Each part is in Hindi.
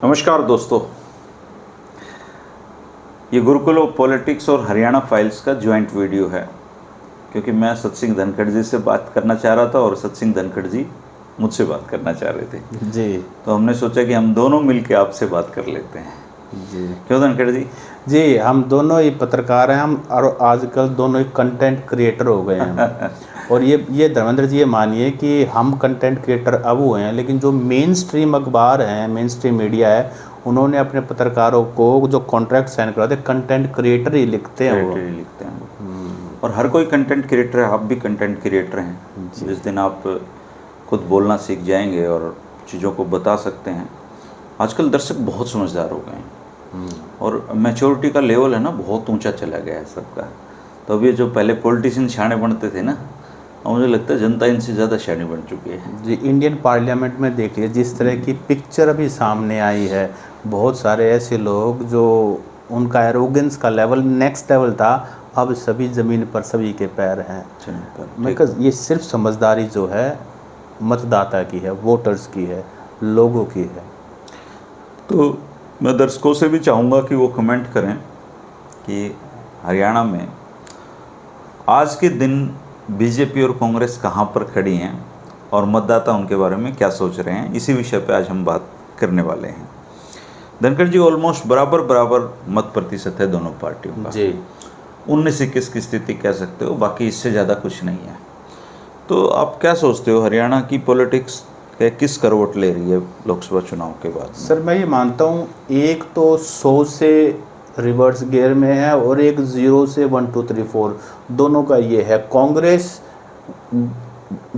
नमस्कार दोस्तों, ये गुरुकुल पॉलिटिक्स और हरियाणा फाइल्स का ज्वाइंट वीडियो है। क्योंकि मैं सतसिंह धनखड़ जी से बात करना चाह रहा था और सतसिंह धनखड़ जी मुझसे बात करना चाह रहे थे जी। तो हमने सोचा कि हम दोनों मिलके आपसे बात कर लेते हैं। जी क्यों धनखड़ जी? जी, हम दोनों ही पत्रकार हैं, हम और आजकल दोनों ही कंटेंट क्रिएटर हो गए हैं। और ये धर्मेंद्र जी, ये मानिए कि हम कंटेंट क्रिएटर अब हुए हैं, लेकिन जो मेन स्ट्रीम अखबार हैं, मेन स्ट्रीम मीडिया है, उन्होंने अपने पत्रकारों को जो कॉन्ट्रैक्ट साइन करवाते, कंटेंट क्रिएटर ही लिखते हैं वो। लिखते हैं और हर कोई कंटेंट क्रिएटर है। आप भी कंटेंट क्रिएटर हैं। जिस दिन आप खुद बोलना सीख जाएंगे और चीज़ों को बता सकते हैं। आजकल दर्शक बहुत समझदार हो गए हैं और मैच्योरिटी का लेवल है ना, बहुत ऊंचा चला गया है सबका। तो अभी जो पहले पॉलिटिशियन शाणे बनते थे ना, और मुझे लगता है जनता इनसे ज़्यादा शाणी बन चुकी है। जी, इंडियन पार्लियामेंट में देखिए जिस तरह की पिक्चर अभी सामने आई है, बहुत सारे ऐसे लोग जो उनका एरोगेंस का लेवल नेक्स्ट लेवल था, अब सभी ज़मीन पर सभी के पैर हैं। मैं ये सिर्फ समझदारी जो है मतदाता की है, वोटर्स की है, लोगों की है। तो मैं दर्शकों से भी चाहूँगा कि वो कमेंट करें कि हरियाणा में आज के दिन बीजेपी और कांग्रेस कहाँ पर खड़ी हैं और मतदाता उनके बारे में क्या सोच रहे हैं। इसी विषय पे आज हम बात करने वाले हैं। धनखड़ जी, ऑलमोस्ट बराबर मत प्रतिशत है दोनों पार्टियों का जी। 19-21 की स्थिति कह सकते हो, बाकी इससे ज़्यादा कुछ नहीं है। तो आप क्या सोचते हो, हरियाणा की पॉलिटिक्स किस करवट ले रही है लोकसभा चुनाव के बाद? सर, मैं ये मानता हूँ, एक तो 100 से रिवर्स गियर में है और एक 0 से 1 2 3 4 दोनों का ये है। कांग्रेस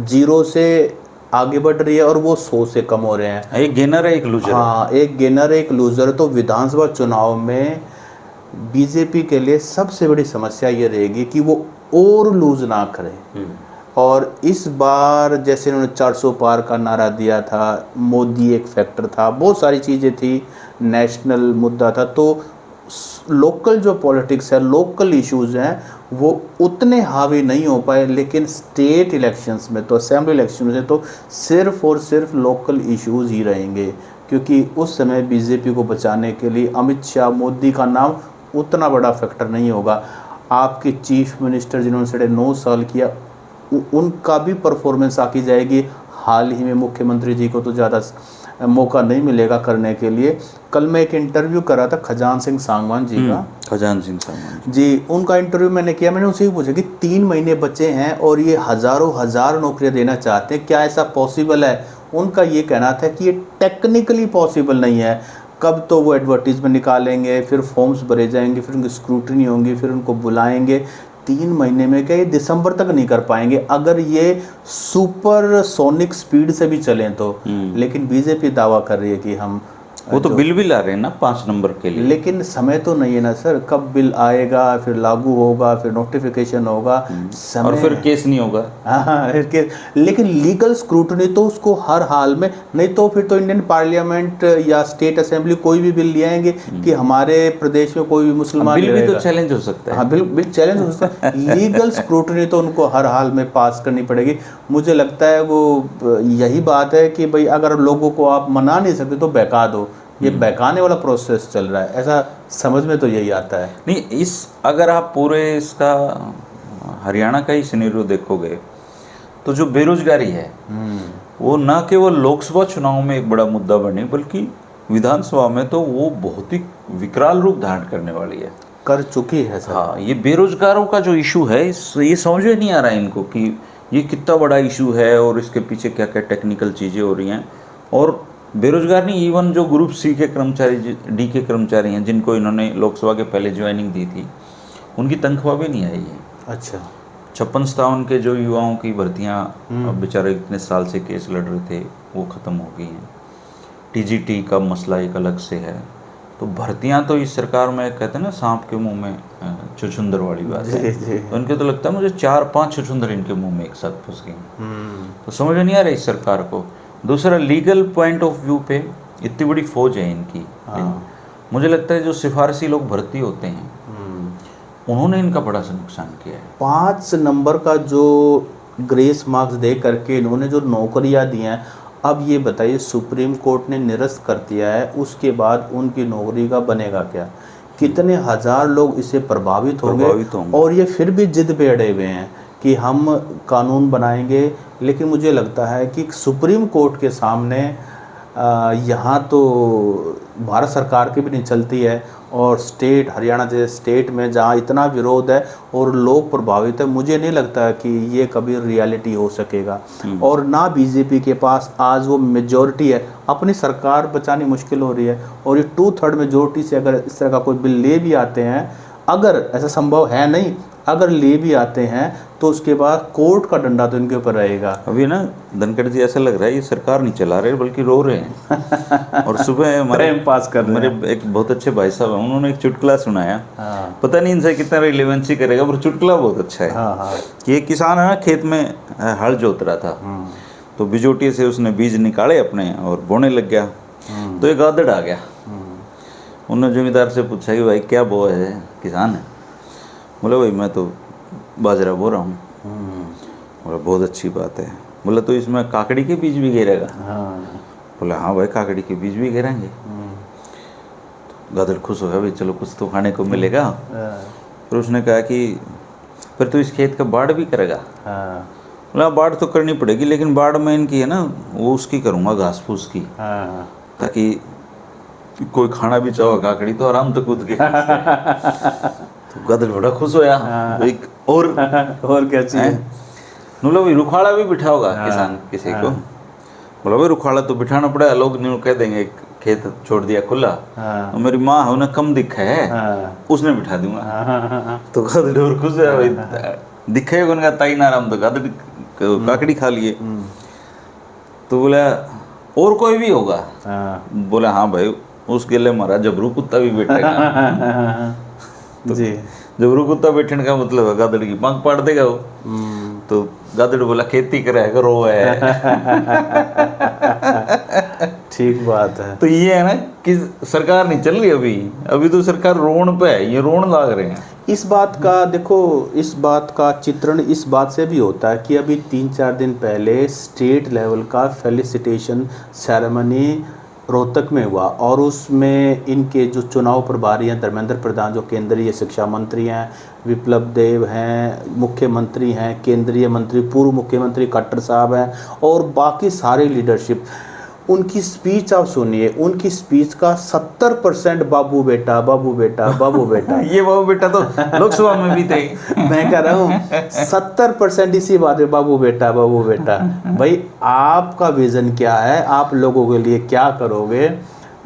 0 से आगे बढ़ रही है और वो 100 से कम हो रहे हैं। एक गेनर है, एक लूजर। हाँ, एक गेनर है, एक लूजर। तो विधानसभा चुनाव में बीजेपी के लिए सबसे बड़ी समस्या ये रहेगी कि वो और लूज ना करे। और इस बार जैसे उन्होंने 400 पार का नारा दिया था, मोदी एक फैक्टर था, बहुत सारी चीज़ें थी, नेशनल मुद्दा था, तो लोकल जो पॉलिटिक्स है, लोकल इश्यूज हैं, वो उतने हावी नहीं हो पाए। लेकिन स्टेट इलेक्शंस में तो, असेंबली इलेक्शन में तो सिर्फ और सिर्फ लोकल इश्यूज ही रहेंगे। क्योंकि उस समय बीजेपी को बचाने के लिए अमित शाह, मोदी का नाम उतना बड़ा फैक्टर नहीं होगा। आपके चीफ मिनिस्टर जिन्होंने 9.5 साल किया, उनका भी परफॉर्मेंस आकी जाएगी। हाल ही में मुख्यमंत्री जी को तो ज़्यादा मौका नहीं मिलेगा करने के लिए। कल मैं एक इंटरव्यू कर रहा था खजान सिंह सांगवान जी का। खजान सिंह सांगवान जी, उनका इंटरव्यू मैंने किया। मैंने उनसे पूछा कि 3 महीने बचे हैं और ये हज़ारों नौकरियां देना चाहते हैं, क्या ऐसा पॉसिबल है? उनका ये कहना था कि ये टेक्निकली पॉसिबल नहीं है। कब तो वो एडवर्टीजमेंट निकालेंगे, फिर फॉर्म्स भरे जाएंगे, फिर उनकी स्क्रूटनी होंगी, फिर उनको बुलाएंगे। 3 महीने में क्या ये दिसंबर तक नहीं कर पाएंगे, अगर ये सुपर सोनिक स्पीड से भी चलें तो। लेकिन बीजेपी दावा कर रही है कि हम वो तो बिल भी ला रहे हैं ना 5 नंबर के लिए। लेकिन समय तो नहीं है ना सर, कब बिल आएगा, फिर लागू होगा, फिर नोटिफिकेशन होगा, समय और फिर केस नहीं होगा। हाँ, लेकिन लीगल स्क्रूटनी तो उसको हर हाल में, नहीं तो फिर तो इंडियन पार्लियामेंट या स्टेट असेंबली कोई भी बिल ले आएंगे कि हमारे प्रदेश में कोई भी मुसलमान बिल भी तो चैलेंज हो सकता है। हाँ, बिल चैलेंज हो सकता है। लीगल स्क्रूटनी तो उनको हर हाल में पास करनी पड़ेगी। मुझे लगता है वो यही बात है कि भाई अगर लोगों को आप मना नहीं सकते तो बहका दो। ये बहकाने वाला प्रोसेस चल रहा है, ऐसा समझ में तो यही आता है। नहीं, अगर आप पूरे इसका हरियाणा का ही सिनेरियो देखोगे तो जो बेरोजगारी है वो ना केवल लोकसभा चुनाव में एक बड़ा मुद्दा बनी, बल्कि विधानसभा में तो वो बहुत ही विकराल रूप धारण करने वाली है, कर चुकी है सर। हाँ, ये बेरोजगारों का जो इशू है, ये समझ में नहीं आ रहा है इनको कि ये कितना बड़ा इशू है और इसके पीछे क्या क्या टेक्निकल चीज़ें हो रही हैं। और बेरोजगार नहीं, इवन जो ग्रुप सी के कर्मचारी, डी के कर्मचारी हैं, जिनको इन्होंने लोकसभा के पहले ज्वाइनिंग दी थी, उनकी तनख्वाह भी नहीं आई है। अच्छा। 56-57 के जो युवाओं की भर्तियां, अब बेचारे इतने साल से केस लड़ रहे थे, वो ख़त्म हो गई हैं। टीजीटी का मसला एक अलग से है। तो भर्तियां तो इस सरकार में, कहते हैं ना सांप के मुंह में छुछुंदर वाली बात है। तो इनके तो लगता है मुझे 4-5 छुछुंदर इनके मुंह में एक साथ फंस गए। तो समझ में नहीं आ रहा इस सरकार को। दूसरा, लीगल पॉइंट ऑफ व्यू पे इतनी बड़ी फौज है इनकी। मुझे लगता है जो सिफारसी लोग भर्ती होते हैं उन्होंने इनका बड़ा सा नुकसान किया है। 5 नंबर का जो ग्रेस मार्क्स दे करके इन्होंने जो नौकरियां दी हैं, अब ये बताइए, सुप्रीम कोर्ट ने निरस्त कर दिया है, उसके बाद उनकी नौकरी का बनेगा क्या? कितने हजार लोग इससे प्रभावित होंगे, और ये फिर भी जिद पे अड़े हुए हैं कि हम कानून बनाएंगे। लेकिन मुझे लगता है कि सुप्रीम कोर्ट के सामने यहाँ तो भारत सरकार की भी नहीं चलती है, और स्टेट, हरियाणा जैसे स्टेट में जहाँ इतना विरोध है और लोग प्रभावित है, मुझे नहीं लगता कि ये कभी रियलिटी हो सकेगा। और ना बीजेपी के पास आज वो मेजॉरिटी है, अपनी सरकार बचानी मुश्किल हो रही है, और ये 2/3 मेजॉरिटी से अगर इस तरह का कोई बिल ले भी आते हैं, अगर ऐसा संभव है नहीं, अगर ले भी आते हैं तो उसके बाद कोर्ट का डंडा तो इनके ऊपर रहेगा। अभी ना धनखड़ जी ऐसा लग रहा है ये सरकार नहीं चला रहे बल्कि रो रहे हैं। और सुबह हमारे पास कर रहे हैं। मेरे एक बहुत अच्छे भाई साहब हैं, उन्होंने एक चुटकुला सुनाया। हाँ। पता नहीं इनसे कितना रिलेवेंसी करेगा, पर चुटकुला बहुत अच्छा है। हाँ हाँ। कि एक किसान है ना, खेत में हल जोत रहा था, तो बिजोटी से उसने बीज निकाले अपने और बोने लग गया, तो एक गादड़ आ गया। उन्होंने जमींदार से पूछा कि भाई क्या बो है? किसान है। बोला भाई मैं तो बाजरा बो रहा हूँ। बोला बहुत अच्छी बात है। बोला तो इसमें काकड़ी के बीज भी गिरेगा? बोला हाँ भाई काकड़ी के बीज भी गिरेंगे। तो गादड़ खुश हो गया, भाई चलो कुछ तो खाने को मिलेगा। फिर उसने कहा कि फिर तो इस खेत का बाढ़ भी करेगा? बोला बाढ़ तो करनी पड़ेगी, लेकिन बाढ़ में इनकी है ना वो उसकी करूँगा, घास फूस की, ताकि कोई खाना भी चाहो काकड़ी तो आराम से कूद के। तो गादड़ बड़ा खुश होया। एक और क्या चाहिए? बोला भाई रुखाड़ा भी बिठा होगा किसान किसी को? बोला भाई रुखाड़ा तो बिठाना पड़ेगा, लोग नहीं कह देंगे खेत छोड़ दिया खुला, और मेरी माँ है उन्हें कम दिखा है, उसने बिठा दूंगा। तो गादड़ और खुश है, भाई दिखे उनका ताई नाराम, तो गादड़ काकड़ी खा लिए। तो बोला और कोई भी होगा? बोला हाँ भाई उसके लिए हमारा जबरू कुत्ता भी बैठेगा। तो जी जबरू कुत्ता बैठने का मतलब है गादड़ की पंख पाड़ देगा वो। तो गादड़ बोला खेती करे करो है। ठीक बात है। तो ये है ना कि सरकार नहीं चल रही अभी तो सरकार रोन पे है, ये रोन लाग रहे हैं। इस बात का देखो, इस बात का चित्रण इस बात से भी होता है कि अभी 3-4 दिन पहले स्टेट लेवल का फेलिसिटेशन सेरेमनी रोहतक में हुआ, और उसमें इनके जो चुनाव प्रभारी हैं, धर्मेंद्र प्रधान जो केंद्रीय शिक्षा मंत्री हैं, विप्लव देव हैं मुख्यमंत्री हैं, केंद्रीय मंत्री पूर्व मुख्यमंत्री खट्टर साहब हैं, और बाकी सारे लीडरशिप, उनकी स्पीच आप सुनिए। उनकी स्पीच का 70% बाबू बेटा बाबू बेटा बाबू बेटा। ये बाबू बेटा तो लोकसभा में भी थे। मैं कह रहा हूँ 70% इसी बात में बाबू बेटा बाबू बेटा। भाई आपका विजन क्या है, आप लोगों के लिए क्या करोगे?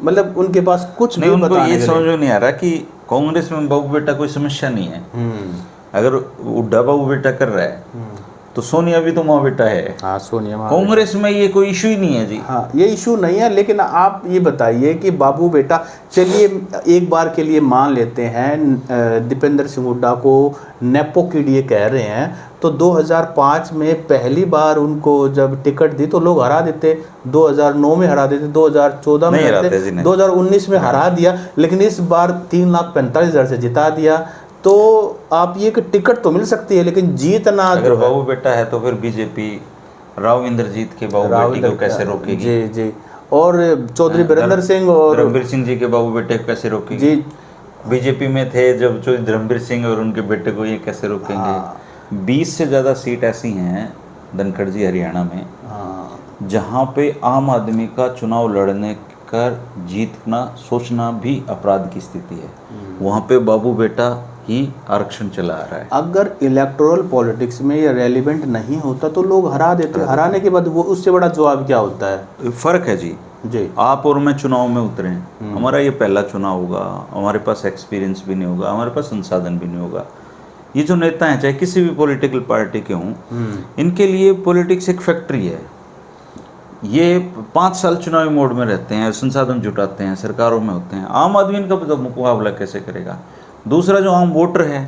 मतलब उनके पास कुछ नहीं, उनको ये समझ नहीं आ रहा कि कांग्रेस में बाबू बेटा कोई समस्या नहीं है। अगर उड्डा बाबू बेटा कर रहा है तो सोनिया भी तो माँ बेटा है। हाँ सोनिया माँ। कांग्रेस में ये कोई इशू ही नहीं है जी। हाँ ये इशू नहीं है, लेकिन आप ये बताइए कि बाबू बेटा, चलिए एक बार के लिए मान लेते हैं दीपेंद्र सिंह हुड्डा को नेपो किड ये कह रहे हैं, तो 2005 में पहली बार उनको जब टिकट दी तो लोग हरा देते, 2009 में हरा देते, 2014 में हरा देते, 2019 में हरा दिया, लेकिन इस बार 3,45,000 से जिता दिया। तो आप ये कि टिकट तो मिल सकती है, लेकिन जीतना अगर बाबू बेटा है तो फिर बीजेपी राव इंद्रजीत के बाबू बेटी को कैसे रोकेगी? जी जी। और चौधरी बीरेंद्र सिंह और धर्मवीर सिंह जी के बाबू बेटे को कैसे रोकेगी? जी बीजेपी में थे जब चौधरी धर्मवीर सिंह और उनके बेटे को ये कैसे रोकेंगे? 20 से ज़्यादा सीट ऐसी हैं धनखड़ जी हरियाणा में जहाँ पे आम आदमी का चुनाव लड़ने कर जीतना सोचना भी अपराध की स्थिति है। वहाँ पे बाबू बेटा ही आरक्षण चला आ रहा है। अगर इलेक्टोरल पॉलिटिक्स में ये रेलिवेंट नहीं होता तो लोग हरा देते, हराने के बाद वो उससे बड़ा जवाब क्या होता है? फर्क है जी। जी आप और मैं चुनाव में उतरे हैं, हमारा ये पहला चुनाव होगा, हमारे पास एक्सपीरियंस भी नहीं होगा, हमारे पास संसाधन भी नहीं होगा। ये जो नेता हैं चाहे किसी भी पॉलिटिकल पार्टी के हों, इनके लिए पॉलिटिक्स एक फैक्ट्री है। ये 5 साल चुनावी मोड में रहते हैं, संसाधन जुटाते हैं, सरकारों में होते हैं। आम आदमी इनका मुकाबला कैसे करेगा? दूसरा जो आम वोटर है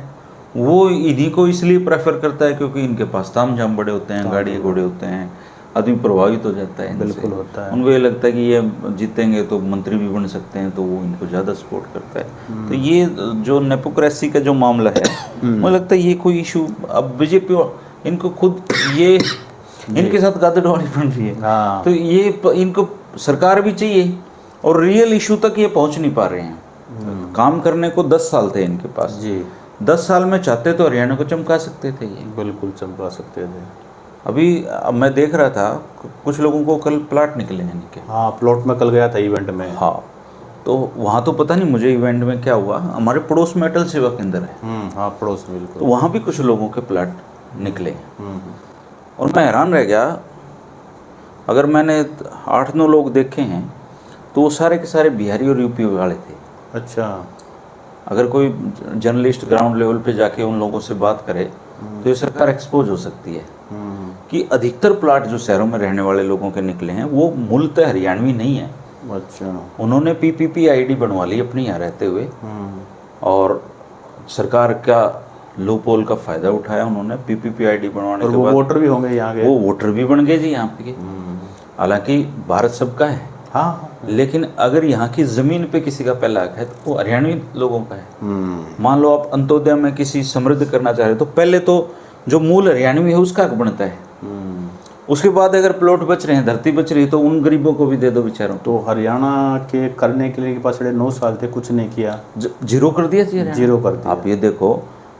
वो इन्हीं को इसलिए प्रेफर करता है क्योंकि इनके पास तामझाम बड़े होते हैं, गाड़ी घोड़े होते हैं, आदमी प्रभावित हो जाता है। बिल्कुल होता है। उनको ये लगता है कि ये जीतेंगे तो मंत्री भी बन सकते हैं, तो वो इनको ज़्यादा सपोर्ट करता है। तो ये जो नेपोक्रेसी का जो मामला है मुझे लगता है ये कोई इशू अब बीजेपी इनको खुद ये इनके साथ गादड़वाड़ी बन रही है। हाँ। तो ये इनको सरकार भी चाहिए और रियल इशू तक ये पहुंच नहीं पा रहे हैं। काम करने को 10 साल थे इनके पास जी, 10 साल में चाहते तो हरियाणा को चमका सकते थे ये। बिल्कुल चमका सकते थे। अभी अब मैं देख रहा था कुछ लोगों को कल प्लाट निकले हैं इनके। हाँ, प्लॉट में कल गया था इवेंट में। हाँ, तो वहाँ तो पता नहीं मुझे इवेंट में क्या हुआ, हमारे पड़ोस में अटल सेवा केंद्र है। हाँ, पड़ोस में बिल्कुल। तो वहाँ भी कुछ लोगों के प्लाट निकले हम्म, और मैं हैरान रह गया। अगर मैंने 8-9 लोग देखे हैं तो वो सारे के सारे बिहारी और यूपी वाले थे। अच्छा। अगर कोई जर्नलिस्ट ग्राउंड लेवल पे जाके उन लोगों से बात करे तो ये सरकार एक्सपोज हो सकती है कि अधिकतर प्लाट जो शहरों में रहने वाले लोगों के निकले हैं वो मूलतः हरियाणवी नहीं है। अच्छा। उन्होंने पीपीपी आईडी बनवा ली अपनी यहाँ रहते हुए और सरकार का लूपहोल का फायदा उठाया उन्होंने। पीपीपी आईडी बनवाने और के वो बाद वोटर भी होंगे यहाँ के। वो वोटर भी बन गए जी यहाँ पे। हालांकि भारत सबका है, हाँ। लेकिन अगर यहाँ की जमीन पे किसी का पहला हक है तो वो हरियाणवी लोगों का है। मान लो आप अंत्योदय में किसी समृद्ध करना चाह रहे हो तो पहले तो जो मूल हरियाणवी है उसका हक बनता है। उसके बाद अगर प्लॉट बच रहे हैं, धरती बच रही है तो उन गरीबों को भी दे दो बेचारों। तो हरियाणा के करने के लिए के पास 9 साल थे, कुछ नहीं किया, जीरो कर दिया जी, जीरो कर दिया। आप ये देखो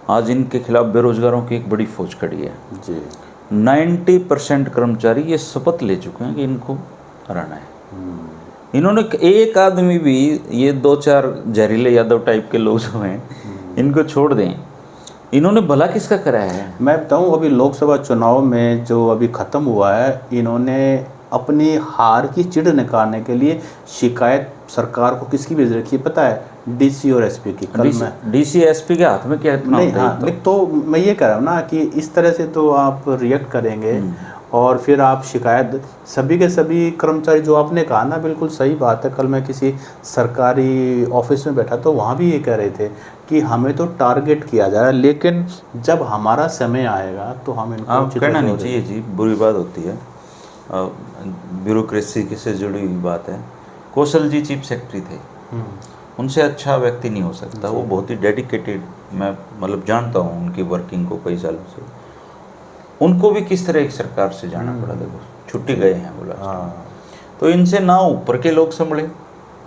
आज इनके खिलाफ बेरोजगारों की एक बड़ी फौज खड़ी है जी। 90% कर्मचारी ये शपथ ले चुके हैं कि इनको हराना है। इन्होंने एक आदमी भी, ये 2-4 जहरीले यादव टाइप के लोग जो हैं इनको छोड़ दें, इन्होंने भला किसका कराया है? मैं बताऊं, अभी लोकसभा चुनाव में जो अभी ख़त्म हुआ है, इन्होंने अपनी हार की चिढ़ निकालने के लिए शिकायत सरकार को किसकी भेज रखी है पता है? डीसी और एसपी की। कल मैं डीसी एसपी के हाथ में क्या इतना नहीं, होता है? हाँ, तो मैं ये कह रहा हूँ ना कि इस तरह से तो आप रिएक्ट करेंगे और फिर आप शिकायत, सभी के सभी कर्मचारी, जो आपने कहा ना बिल्कुल सही बात है। कल मैं किसी सरकारी ऑफिस में बैठा तो वहाँ भी ये कह रहे थे कि हमें तो टारगेट किया जा रहा है, लेकिन जब हमारा समय आएगा तो हम इनको उचित कहना वजह नहीं देंगे। चाहिए जी, बुरी बात होती है। ब्यूरोक्रेसी से जुड़ी हुई बात है। कौशल जी चीफ सेक्रेटरी थे, उनसे अच्छा व्यक्ति नहीं हो सकता। वो बहुत ही डेडिकेटेड, मैं मतलब जानता हूँ उनकी वर्किंग को कई सालों से। उनको भी किस तरह एक सरकार से जाना पड़ा, देखो छुट्टी गए हैं बोला। तो इनसे ना ऊपर के लोग संभले,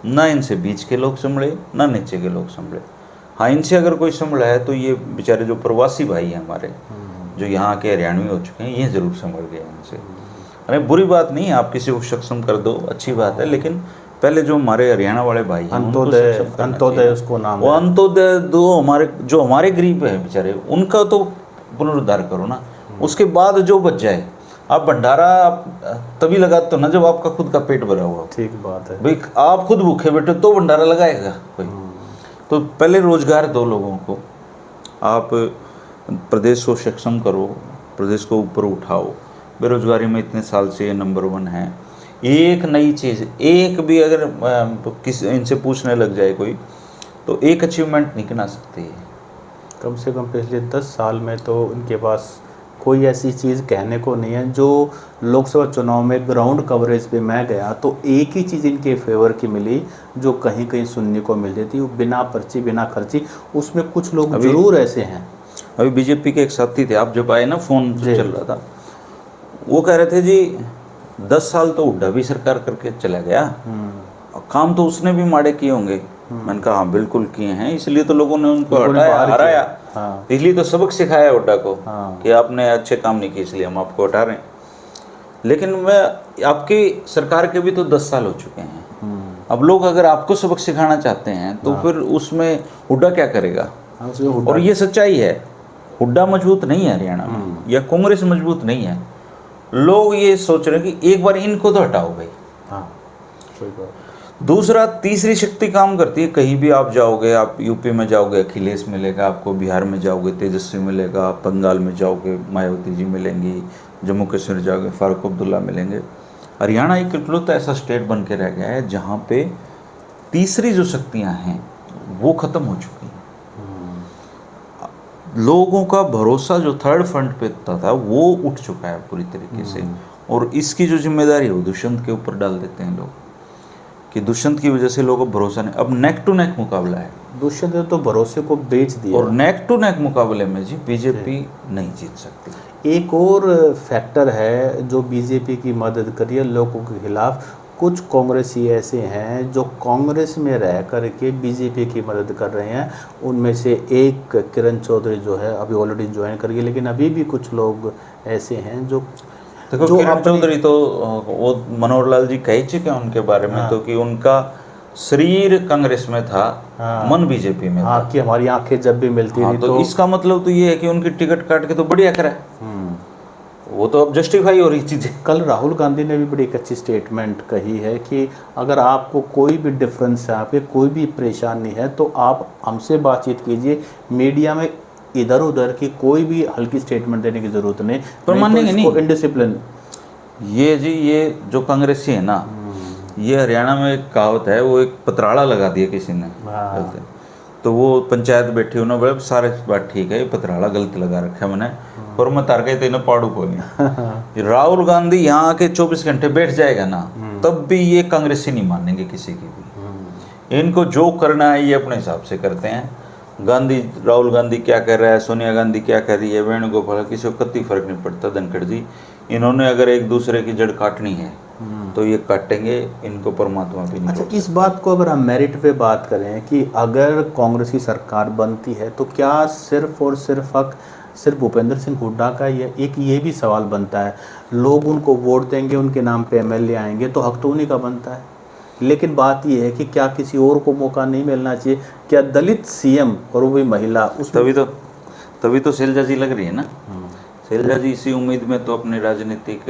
ना इनसे बीच के लोग संभले, ना नीचे के लोग संभले। हाँ, इनसे अगर कोई संभला है तो ये बेचारे जो प्रवासी भाई हैं हमारे, जो यहाँ के हरियाणवी हो चुके हैं, ये जरूर संभल गए इनसे। अरे बुरी बात नहीं है, आप किसी को सक्षम कर दो, अच्छी बात है, लेकिन पहले जो हमारे हरियाणा वाले भाई हैं अंत्योदय उसको नाम, वो अंत्योदय दो, हमारे जो हमारे गरीब हैं बेचारे, उनका तो पुनरुद्धार करो ना। उसके बाद जो बच जाए, आप भंडारा आप तभी लगाते हो ना जब आपका खुद का पेट भरा हुआ। ठीक बात है भाई, आप खुद भूखे बैठे तो भंडारा लगाएगा कोई? तो पहले रोजगार दो लोगों को, आप प्रदेश को सक्षम करो, प्रदेश को ऊपर उठाओ। बेरोजगारी में इतने साल से ये नंबर 1 है। एक नई चीज़, एक भी अगर किसी इनसे पूछने लग जाए कोई, तो एक अचीवमेंट नहीं गिना सकते है। कम से कम पिछले 10 साल में तो उनके पास कोई ऐसी चीज़ कहने को नहीं है। जो लोकसभा चुनाव में ग्राउंड कवरेज पे मैं गया तो एक ही चीज़ इनके फेवर की मिली, जो कहीं कहीं सुनने को मिल रही थी, वो बिना पर्ची बिना खर्ची। उसमें कुछ लोग जरूर ऐसे हैं। अभी बीजेपी के एक साथी थे, आप जब आए ना, फोन चल रहा था, वो कह रहे थे जी 10 साल तो हुड्डा भी सरकार करके चला गया, काम तो उसने भी माड़े किए होंगे। मैंने कहा हाँ बिल्कुल किए हैं, इसलिए तो लोगों ने उनको हराया। इसलिए तो सबक सिखाया हुड्डा को कि आपने अच्छे काम नहीं किए, इसलिए हम आपको हटा रहे हैं। लेकिन मैं आपकी सरकार के भी तो 10 साल हो चुके हैं। अब लोग अगर आपको सबक सिखाना चाहते हैं तो फिर उसमें हुड्डा क्या करेगा? और ये सच्चाई है, हुड्डा मजबूत नहीं है हरियाणा में, या कांग्रेस मजबूत नहीं है। लोग ये सोच रहे हैं कि एक बार इनको तो हटाओ भाई। दूसरा, तीसरी शक्ति काम करती है। कहीं भी आप जाओगे, आप यूपी में जाओगे अखिलेश मिलेगा आपको, बिहार में जाओगे तेजस्वी मिलेगा, बंगाल में जाओगे मायावती जी मिलेंगी, जम्मू कश्मीर जाओगे फारूक अब्दुल्ला मिलेंगे। हरियाणा एक इकलौता ऐसा स्टेट बन के रह गया है जहाँ पे तीसरी जो शक्तियाँ हैं वो ख़त्म हो चुकी हैं। लोगों का भरोसा जो थर्ड फ्रंट पे था वो उठ चुका है पूरी तरीके से, और इसकी जो जिम्मेदारी है वो दुष्यंत के ऊपर डाल देते हैं लोग। कि दुष्यंत की वजह से लोगों को भरोसा नहीं। अब नेक टू नेक मुकाबला है, दुष्यंत ने तो भरोसे को बेच दिया। और नेक टू नेक मुकाबले में जी बीजेपी नहीं जीत सकती। एक और फैक्टर है जो बीजेपी की मदद कर रही है लोगों के खिलाफ। कुछ कांग्रेसी ऐसे हैं जो कांग्रेस में रह कर के बीजेपी की मदद कर रहे हैं। उनमें से एक किरण चौधरी जो है अभी ऑलरेडी ज्वाइन कर गई, लेकिन अभी भी कुछ लोग ऐसे हैं जो देखो किरण चौधरी तो वो मनोहर लाल जी कह चुके हैं उनके बारे में, तो कि उनका शरीर कांग्रेस में था, मन बीजेपी में था। कि हमारी आंखें जब भी मिलती थी तो इसका मतलब तो ये है कि उनकी टिकट काट के तो बढ़िया करा है, वो तो अब जस्टिफाई हो रही चीजें। कल राहुल गांधी ने भी बड़ी एक अच्छी स्टेटमेंट कही है कि अगर आपको कोई भी डिफरेंस है, आपके कोई भी परेशानी है, तो आप हमसे बातचीत कीजिए। मीडिया में इधर उधर की कोई भी हल्की स्टेटमेंट देने की जरूरत नहीं, पर मानेंगे नहीं इनडिसिप्लिन। ये जी ये जो कांग्रेसी है ना, ये हरियाणा में एक कहावत है, वो एक पतराड़ा लगा दिया किसी ने गलत, तो वो पंचायत बैठी उन्होंने बोले सारे बात ठीक है, ये पतराड़ा गलत लगा रखा है मैंने, और मैं तार गए तेने पाड़ू को नहीं। राहुल गांधी यहाँ आके 24 घंटे बैठ जाएगा ना, तब भी ये कांग्रेसी नहीं मानेंगे किसी की भी। इनको जो करना है ये अपने हिसाब से करते हैं। राहुल गांधी क्या कर रहा है, सोनिया गांधी क्या कर रही है, वेणुगोपाल, किसी को कतई फर्क नहीं पड़ता। धनखड़ जी, इन्होंने अगर एक दूसरे की जड़ काटनी है तो ये काटेंगे, इनको परमात्मा भी नहीं। अच्छा, इस बात को अगर हम मेरिट पे बात करें कि अगर कांग्रेस की सरकार बनती है तो क्या सिर्फ और सिर्फ हक सिर्फ भूपेंद्र सिंह हुड्डा का? ये भी सवाल बनता है। लोग उनको वोट देंगे, उनके नाम पे एमएलए आएंगे, तो हक तो उन्हीं का बनता है। लेकिन बात यह है कि क्या किसी और को मौका नहीं मिलना चाहिए? क्या दलित सीएम और वो भी महिला, उस तभी तो शैलजा जी लग रही है ना। शैलजा जी इसी उम्मीद में तो अपने राजनीतिक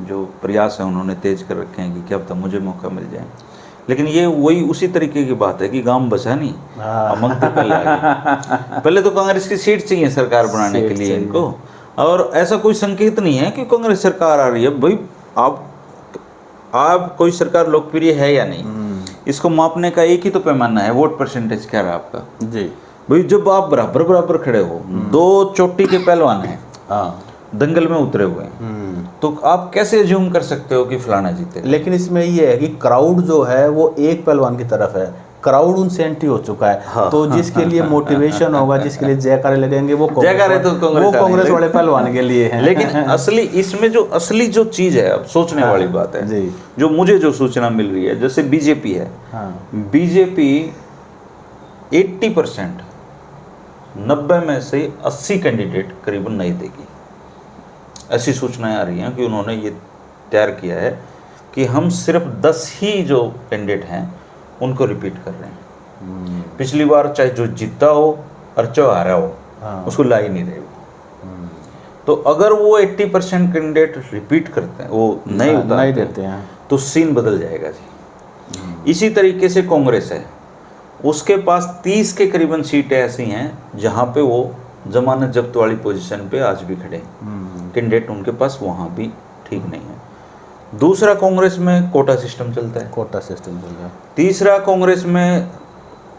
जो प्रयास है उन्होंने तेज कर रखे हैं कि क्या पता मुझे मौका मिल जाए। लेकिन ये वही उसी तरीके की बात है कि गांव बसा नहीं, अमंग तो पहले तो कांग्रेस की सीट चाहिए सरकार बनाने के लिए इनको, और ऐसा कोई संकेत नहीं है कि कांग्रेस सरकार आ रही है। भाई आप कोई सरकार लोकप्रिय है या नहीं, इसको मापने का एक ही तो पैमाना है, वोट परसेंटेज क्या है आपका जी। भाई जब आप बराबर खड़े हो, दो चोटी के पहलवान हैं, दंगल में उतरे हुए हैं, तो आप कैसे अज्यूम कर सकते हो कि फलाना जीते? लेकिन इसमें ये है कि क्राउड जो है वो एक पहलवान की तरफ है, क्राउड उनसे एंटी हो चुका है। तो जिसके लिए मोटिवेशन होगा, जिसके लिए जयकारे लगेंगे, वो कांग्रेस वाले पहलवान के लिए है। लेकिन इसमें जो असली चीज है, अब सोचने वाली बात है जी। जो मुझे जो सूचना मिल रही है, जैसे बीजेपी है, बीजेपी 80% 90 में से 80 कैंडिडेट करीबन नहीं देगी, ऐसी सूचनाएं आ रही हैं कि उन्होंने ये तैयार किया है कि हम सिर्फ 10 ही जो कैंडिडेट हैं उनको रिपीट कर रहे हैं। पिछली बार चाहे जो जीता हो और चाहे हारा हो, उसको ला ही नहीं रहे। तो अगर वो 80% कैंडिडेट रिपीट करते हैं, वो नहीं देते हैं, तो सीन बदल जाएगा जी। इसी तरीके से कांग्रेस है, उसके पास 30 के करीबन सीटें ऐसी हैं जहां पे वो जमानत जब्त वाली पोजीशन पे आज भी खड़े कैंडिडेट, उनके पास वहां भी ठीक नहीं है। दूसरा, कांग्रेस में कोटा सिस्टम चलता है। तीसरा, कांग्रेस में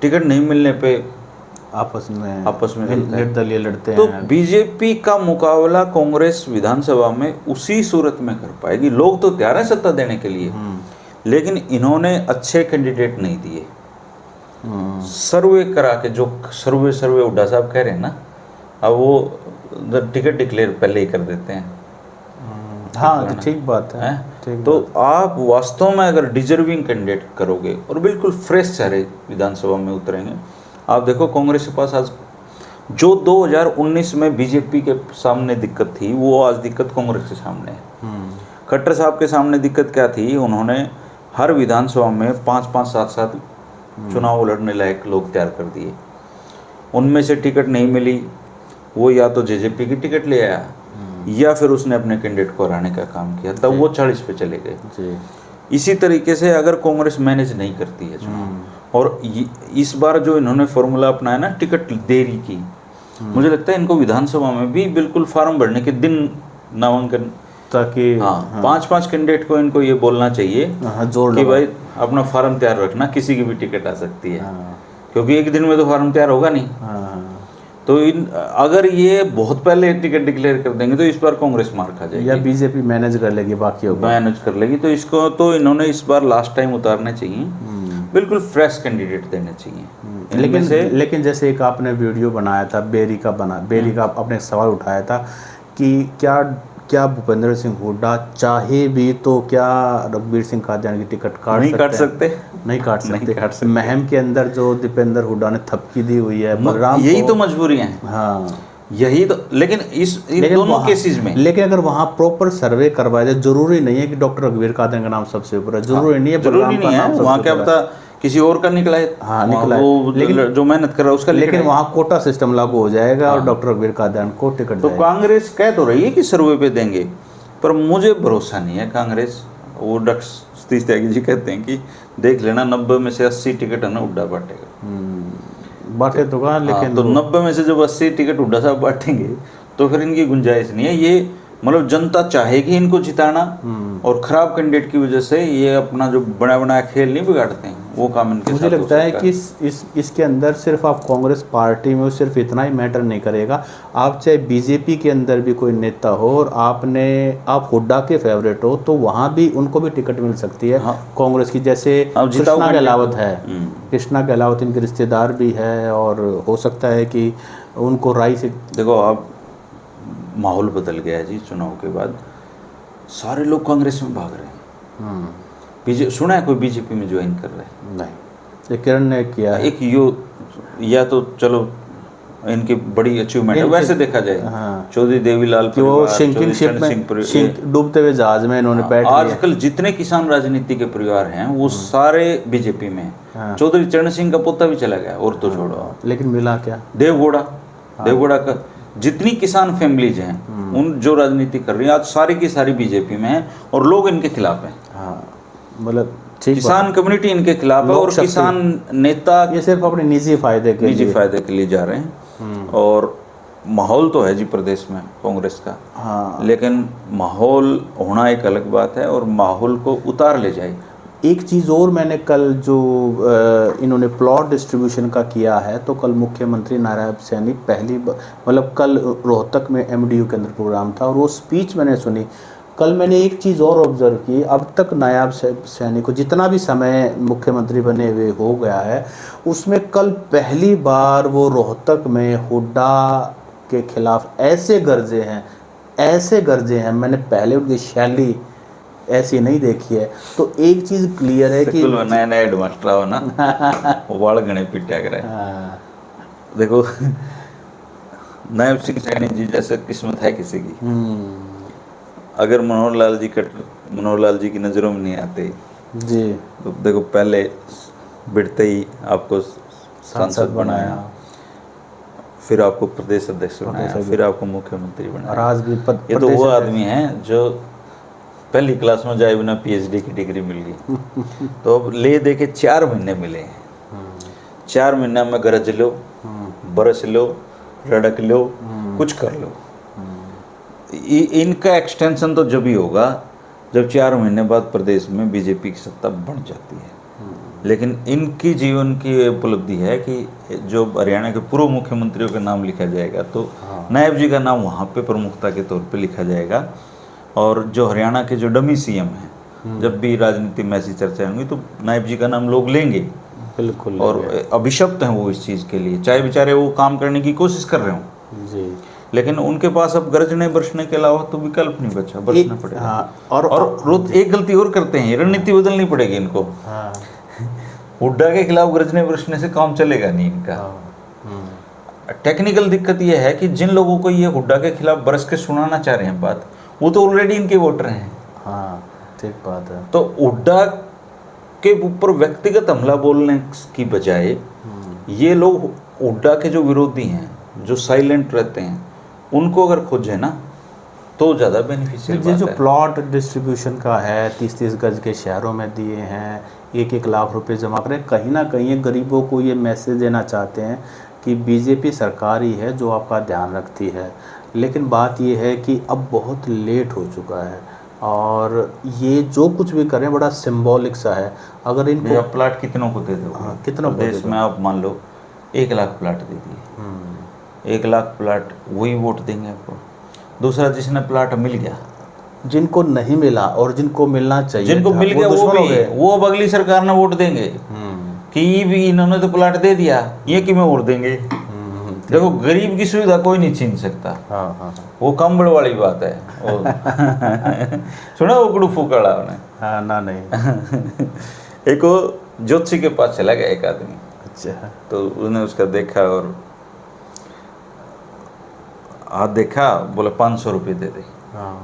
टिकट नहीं मिलने पे आपस में निर्दलीय लड़ते हैं। तो बीजेपी का मुकाबला कांग्रेस विधानसभा में उसी सूरत में कर पाएगी। लोग तो तैयार है सत्ता देने के लिए, लेकिन इन्होंने अच्छे कैंडिडेट नहीं दिए। सर्वे करा के, जो सर्वे हुड्डा साहब कह रहे हैं ना, अब वो टिकट डिक्लेयर पहले ही कर देते हैं। हाँ, ठीक बात है। तो आप वास्तव में अगर डिजर्विंग कैंडिडेट करोगे और बिल्कुल फ्रेश चेहरे विधानसभा में उतरेंगे, आप देखो कांग्रेस के पास आज जो 2019 में बीजेपी के सामने दिक्कत थी, वो आज दिक्कत कांग्रेस के सामने है। खट्टर साहब के सामने दिक्कत क्या थी? उन्होंने हर विधानसभा में 5-5, 7-7 चुनाव लड़ने लायक लोग तैयार कर दिए। उनमें से टिकट नहीं मिली, वो या तो जेजेपी की टिकट ले आया या फिर उसने अपने कैंडिडेट को हराने का काम किया, तब वो 40 पे चले गए। इसी तरीके से अगर कांग्रेस मैनेज नहीं करती है चुनाव, और इस बार जो इन्होंने फॉर्मूला अपनाया ना टिकट देरी की, मुझे लगता है इनको विधानसभा में भी बिल्कुल फार्म भरने के दिन नामांकन, ताकि 5-5 कैंडिडेट को इनको ये बोलना चाहिए कि भाई अपना फार्म तैयार रखना, किसी की भी टिकट आ सकती है, क्योंकि एक दिन में तो फार्म तैयार होगा नहीं। तो अगर ये बहुत पहले टिकट डिक्लेयर कर देंगे तो इस बार कांग्रेस मार खा जाएगी, या बीजेपी मैनेज कर लेगी, बाकी मैनेज कर लेगी। तो इसको तो इन्होंने इस बार लास्ट टाइम उतारने चाहिए। बिल्कुल फ्रेश कैंडिडेट देने चाहिए। इनमें से लेकिन जैसे एक आपने वीडियो बनाया था बेरी का आपने सवाल उठाया था कि क्या भूपेंद्र सिंह हुड्डा चाहे भी तो क्या रघुवीर सिंह कादियानी की टिकट नहीं काट सकते। नहीं काट सकते। महम के अंदर जो दीपेंद्र हुड्डा ने थपकी दी हुई है बलराम यही तो मजबूरियां हैं। हाँ यही तो, लेकिन इन दोनों केसेस में, लेकिन अगर वहाँ प्रॉपर सर्वे करवाया जाए, जरूरी नहीं है कि डॉक्टर रघुवीर कादियानी का नाम सबसे ऊपर है, जरूरी नहीं है बलराम का नाम, वहाँ क्या पता किसी और का निकला है। हाँ निकला है, लेकिन जो मेहनत कर रहा है उसका, लेकिन वहाँ कोटा सिस्टम लागू हो जाएगा और डॉक्टर रघुवीर कादियानी को टिकट तो कांग्रेस कह तो रही है कि सर्वे पे देंगे, पर मुझे भरोसा नहीं है कांग्रेस। वो डॉक्टर सतीश त्यागी जी कहते हैं कि देख लेना 90 में से 80 टिकट है ना हुड्डा बांटेगा। बांटे तो कहा, लेकिन तो 90 में से जब 80 टिकट हुड्डा साहब बांटेंगे तो फिर इनकी गुंजाइश नहीं है। ये मतलब जनता चाहेगी इनको जिताना, और खराब कैंडिडेट की वजह से ये अपना जो बना बनाया खेल नहीं बिगाड़ते हैं, वो काम इनके मुझे लगता है कि इसके अंदर सिर्फ आप कांग्रेस पार्टी में सिर्फ इतना ही मैटर नहीं करेगा। आप चाहे बीजेपी के अंदर भी कोई नेता हो और आप हुड्डा के फेवरेट हो, तो वहाँ भी उनको भी टिकट मिल सकती है। हाँ। कांग्रेस की जैसे कृष्णा गहलावत है, कृष्णा गहलावत इनके रिश्तेदार भी है, और हो सकता है कि उनको राय से, देखो आप माहौल बदल गया है जी चुनाव के बाद, सारे लोग कांग्रेस में भाग रहे हैं। सुना है कोई बीजेपी में ज्वाइन कर रहा है? नहीं, ये किरण ने किया है। एक या तो चलो इनकी बड़ी अचीवमेंट है वैसे देखा जाए। हाँ। चौधरी देवीलाल वो सिंकिंग शिप में डूबते हुए जहाज में इन्होंने बैठ लिया। आजकल जितने किसान राजनीति के परिवार हैं वो सारे बीजेपी में हैं। चौधरी चरण सिंह का पोता भी चला गया, और तो छोड़ो। लेकिन मिला क्या? देवगौड़ा का जितनी किसान फैमिलीज हैं उन जो राजनीति कर रही है आज सारी की सारी बीजेपी में है, और लोग इनके खिलाफ हैं। हाँ, मतलब किसान कम्युनिटी इनके खिलाफ है, और किसान नेता ये सिर्फ अपने निजी फायदे के लिए जा रहे हैं। और माहौल तो है जी प्रदेश में कांग्रेस का। हाँ। लेकिन माहौल होना एक अलग बात है, और माहौल को उतार ले जाए। एक चीज़ और मैंने कल जो इन्होंने प्लॉट डिस्ट्रीब्यूशन का किया है, तो कल मुख्यमंत्री नायब सैनी मतलब कल रोहतक में MDU के अंदर प्रोग्राम था, और वो स्पीच मैंने सुनी। कल मैंने एक चीज़ और ऑब्जर्व की, अब तक नायब सैनी को जितना भी समय मुख्यमंत्री बने हुए हो गया है, उसमें कल पहली बार वो रोहतक में हुड्डा के खिलाफ ऐसे गरजे हैं, मैंने पहले उनकी शैली ऐसी नहीं देखी है। तो एक चीज़ क्लियर है कि नया हेडमास्टर हो ना वाल गणे पिटा करे। देखो नायब सिंह सैनी जी जैसे किस्मत है किसी की, अगर मनोहर लाल जी की नज़रों में नहीं आते जी, तो देखो पहले बिड़ते ही आपको सांसद बनाया, फिर आपको प्रदेश अध्यक्ष बनाया, फिर आपको मुख्यमंत्री बनाया। ये तो वो आदमी है जो पहली क्लास में जाए बिना PhD की डिग्री मिल गई। तो अब ले दे के 4 महीने मिले हैं। 4 महीने में गरज लो, बरस लो, रड़क लो, कुछ कर लो। इनका एक्सटेंशन तो जब ही होगा जब 4 महीने बाद प्रदेश में बीजेपी की सत्ता बन जाती है। लेकिन इनकी जीवन की उपलब्धि है कि जो हरियाणा के पूर्व मुख्यमंत्रियों का नाम लिखा जाएगा तो नायब जी का नाम वहाँ पे प्रमुखता के तौर पे लिखा जाएगा। और जो हरियाणा के जो डमी CM हैं, जब भी राजनीति में ऐसी चर्चा होंगी तो नायब जी का नाम लोग लेंगे। बिल्कुल। और अभिशप्त हैं वो इस चीज़ के लिए, चाहे बेचारे वो काम करने की कोशिश कर रहे हों जी, लेकिन उनके पास अब गरजने बरसने के अलावा तो विकल्प नहीं बचा, बरसना पड़ेगा। हाँ, और एक गलती और करते हैं, रणनीति बदलनी पड़ेगी इनको। हाँ। हुड्डा के खिलाफ गरजने बरसने से काम चलेगा नहीं इनका। टेक्निकल दिक्कत यह है कि जिन लोगों को ये हुड्डा के खिलाफ बरस के सुनाना चाह रहे हैं बात, वो तो ऑलरेडी इनके वोटर हैं। हाँ, ठीक बात है। तो हुड्डा के ऊपर व्यक्तिगत हमला बोलने की बजाय ये लोग हुड्डा के जो विरोधी हैं, जो साइलेंट रहते हैं, उनको अगर खोजे ना तो ज़्यादा बेनिफिशियल बात है। जो प्लॉट डिस्ट्रीब्यूशन का है, 30-30 गज के शहरों में दिए हैं, 1-1 लाख रुपए जमा करें, कहीं ना कहीं गरीबों को ये मैसेज देना चाहते हैं कि बीजेपी सरकार ही है जो आपका ध्यान रखती है। लेकिन बात ये है कि अब बहुत लेट हो चुका है, और ये जो कुछ भी करें बड़ा सिंबॉलिक सा है। अगर इनको प्लाट कितनों को दे दो, कितनों देश में आप मान लो 1 लाख प्लाट दे दिए, 1 लाख प्लाट वही वोट देंगे आपको। दूसरा, जिसने प्लाट मिल गया, जिनको नहीं मिला और जिनको मिलना चाहिए, जिनको मिल गया वो अब अगली सरकार ने वोट देंगे। कि भी इन्होंने तो प्लाट दे दिया, ये कि में उड़ देंगे। देखो गरीब की सुविधा कोई नहीं छीन सकता। हाँ हाँ वो कंबल वाली बात है। सुना उकड़ू फूकड़ा उन्हें? हाँ ना नहीं। एक वो ज्योतिषी के पास चला गया एक आदमी, अच्छा। तो उसने उसका देखा और हाथ देखा, बोला 500 रुपये दे दे। हाँ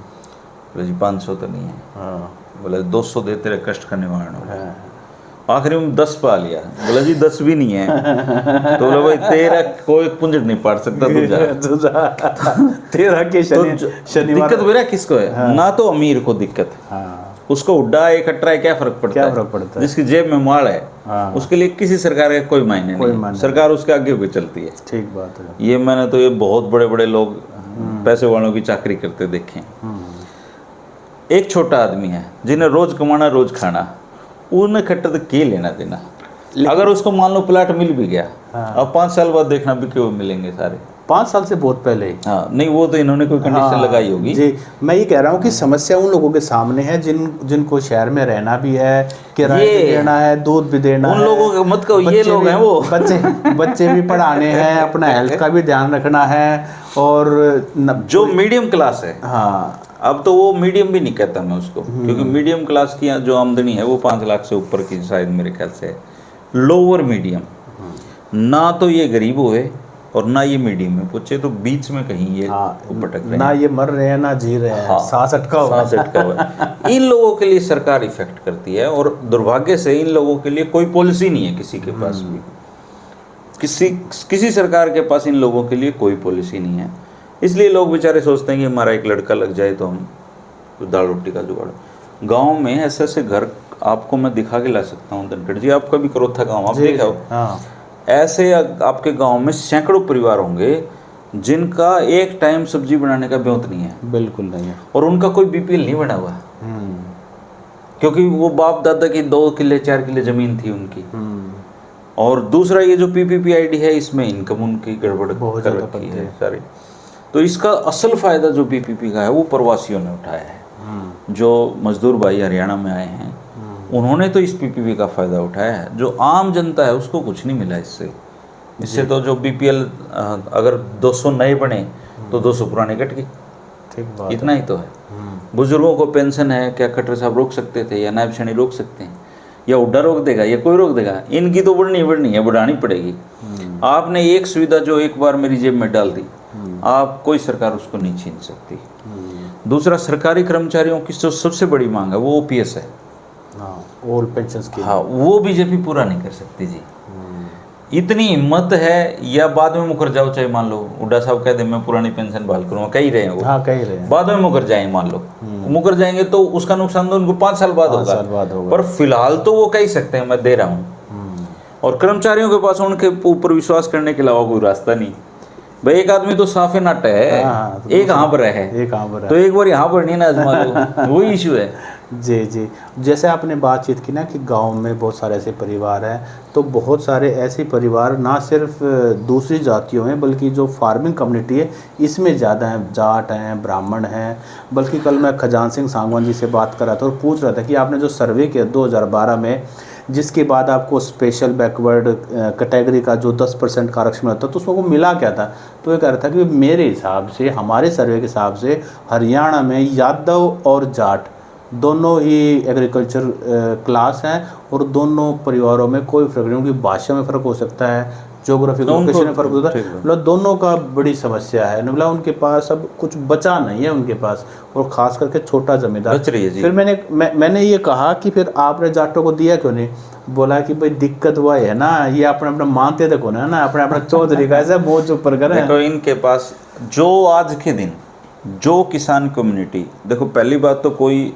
बोले जी 500 तो नहीं है। हाँ बोले 200 दे, तेरे कष्ट का निवारण हो। हाँ। आखिरी में 10 पा लिया। बोला जी 10 भी नहीं है। तो बोला भाई तेरा कोई पुंजड़ नहीं पाड़ सकता, तू जा। तेरा के तो शनिवार दिक्कत मेरा किसको है? हाँ। ना तो अमीर को दिक्कत, हाँ उसको उड्डा है खट्टा है, क्या फर्क पड़ता क्या है? फर्क पड़ता है? जिसकी जेब में माल है, हाँ। उसके लिए किसी सरकार का कोई मायने कोई नहीं, मायने सरकार उसके आगे भी चलती है। ठीक बात है। ये मैंने तो ये बहुत बड़े बड़े लोग पैसे वालों की चाकरी करते देखे। एक छोटा आदमी है जिन्हें रोज कमाना रोज खाना, उन्हें खट्टा तो के लेना देना। अगर उसको मान लो प्लाट मिल भी गया, अब 5 साल बाद देखना भी क्यों मिलेंगे सारे। 5 साल से बहुत पहले ही। हाँ नहीं, वो तो इन्होंने कोई कंडीशन लगाई होगी। जी, मैं ये कह रहा हूँ कि समस्या उन लोगों के सामने है जिनको शहर में रहना भी है, किराया भी देना है, दूध भी देना उन है। लोगों का मत कहो, ये लोग हैं वो बच्चे भी पढ़ाने हैं, अपना हेल्थ का भी ध्यान रखना है। और जो मीडियम क्लास है, हाँ अब तो वो मीडियम भी नहीं कहता मैं उसको, क्योंकि मीडियम क्लास की जो आमदनी है वो 5 लाख से ऊपर की शायद मेरे ख्याल से है। लोअर मीडियम, ना तो ये गरीब हुए और ना ये मीडियम में पूछे, तो बीच में कहीं ये भटक रहे ना ये मर रहे हैं ना जी रहे हैं। हाँ, सांस अटका हुआ है। इन लोगों के लिए सरकार इफेक्ट करती है, और दुर्भाग्य से इन लोगों के लिए कोई पॉलिसी नहीं है किसी के पास भी। किसी सरकार के पास इन लोगों के लिए कोई पॉलिसी नहीं है। इसलिए लोग बेचारे सोचते हैं कि हमारा एक लड़का लग जाए तो हम दाल रोटी का जुगाड़। गांव में ऐसे ऐसे घर आपको मैं दिखा के ला सकता हूँ धनखड़ जी, आपका भी करोथा गांव आप देखा हो। हाँ। ऐसे आपके गांव में सैकड़ों परिवार होंगे जिनका एक टाइम सब्जी बनाने का ब्योत नहीं है। बिल्कुल नहीं है। और उनका कोई बीपीएल नहीं बना हुआ, क्योंकि वो बाप दादा की 2 किले 4 किले जमीन थी उनकी। और दूसरा ये जो पीपीपीआईडी है, इसमें इनकम उनकी गड़बड़ बहुत कर ज़्यादा रखी करते है हैं। सारी। तो इसका असल फायदा जो पीपीपी का है वो प्रवासियों ने उठाया है। जो मजदूर भाई हरियाणा में आए हैं उन्होंने तो इस पीपीपी का फायदा उठाया है। जो आम जनता है उसको कुछ नहीं मिला इससे तो जो बीपीएल अगर 200 नए बने तो 200 पुराने कट गए। ठीक बात, इतना ही तो है। बुजुर्गों को पेंशन है, क्या खट्टर साहब रोक सकते थे या नायब शनी रोक सकते हैं, या उड्डा रोक देगा या कोई रोक देगा? इनकी तो बढ़नी है, बढ़ानी पड़ेगी। आपने एक सुविधा जो एक बार मेरी जेब में डाल दी, आप कोई सरकार उसको नहीं छीन सकती। दूसरा, सरकारी कर्मचारियों की जो सबसे बड़ी मांग है वो ओपीएस है। Old pension scheme. हाँ, वो बीजेपी पूरा नहीं कर सकती जी। इतनी हिम्मत है, या बाद में मुकर जाओ, चाहे मान लो उड्डा साहब कह दे मैं पुरानी पेंशन बहाल करूँगा, कह रहे हैं वो। हाँ कह रहे हैं। बाद में मुकर जाए, मान लो मुकर जाएंगे तो उसका नुकसान तो उनको 5 साल बाद होगा। पर फिलहाल तो वो कह सकते हैं मैं दे रहा हूँ। और कर्मचारियों के पास उनके ऊपर विश्वास करने के अलावा कोई रास्ता नहीं। भाई एक आदमी तो साफे नाटा है, तो एक यहाँ पर है, तो एक बार यहाँ पर नहीं ना आजमा लो, वही इशू है। जी जी, जैसे आपने बातचीत की ना कि गांव में बहुत सारे ऐसे परिवार हैं, तो बहुत सारे ऐसे परिवार ना सिर्फ दूसरी जातियों में बल्कि जो फार्मिंग कम्युनिटी है इसमें ज़्यादा हैं, जाट हैं, ब्राह्मण हैं। बल्कि कल मैं खजान सिंह सांगवान जी से बात कर रहा था और पूछ रहा था कि आपने जो सर्वे किया 2012 में, जिसके बाद आपको स्पेशल बैकवर्ड कैटेगरी का जो 10% का आरक्षण होता तो उसमें को मिला क्या था? तो ये कह रहा था कि मेरे हिसाब से, हमारे सर्वे के हिसाब से हरियाणा में यादव और जाट दोनों ही एग्रीकल्चर क्लास हैं, और दोनों परिवारों में कोई फर्क नहीं। उनकी भाषा में फ़र्क हो सकता है, ज्योग्राफिक लोकेशन में फ़र्क होता है, मतलब दोनों का बड़ी समस्या है। मतलब उनके पास अब कुछ बचा नहीं है उनके पास, और ख़ास करके छोटा ज़मींदार। फिर मैंने ये कहा कि फिर आपने जाटों को दिया क्यों नहीं? बोला कि भाई दिक्कत हुआ है ना, ये अपना मानते तक होना है ना, अपना चौधरी का ऐसा बोझ ऊपर करें। देखो इनके पास जो आज के दिन जो किसान कम्युनिटी, देखो पहली बात तो कोई